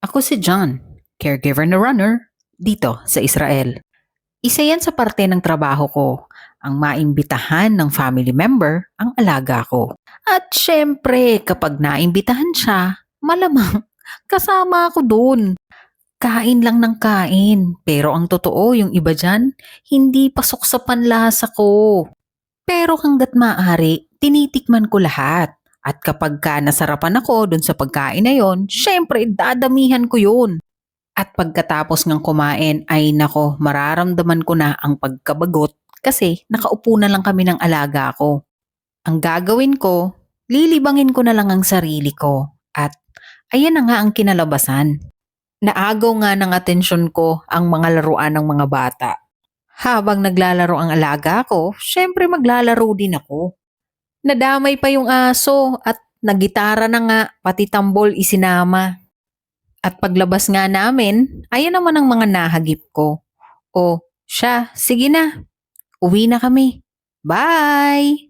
Ako si John, caregiver na runner, dito sa Israel. Isa yan sa parte ng trabaho ko, ang maimbitahan ng family member ang alaga ko. At syempre, kapag naimbitahan siya, malamang kasama ako dun. Kain lang ng kain, pero ang totoo yung iba dyan, hindi pasok sa panlasa ko. Pero hanggat maaari, tinitikman ko lahat. At kapag ka nasarapan ako dun sa pagkain na yon, syempre dadamihan ko yun. At pagkatapos ng kumain ay nako, mararamdaman ko na ang pagkabagot kasi nakaupo na lang kami ng alaga ko. Ang gagawin ko, lilibangin ko na lang ang sarili ko. At ayan na nga ang kinalabasan. Naagaw nga ng atensyon ko ang mga laruan ng mga bata. Habang naglalaro ang alaga ko, syempre maglalaro din ako. Nadamay pa yung aso at nagitara na nga, pati tambol isinama. At paglabas nga namin, ayan naman ang mga nahagip ko. O, siya, sige na, uwi na kami. Bye!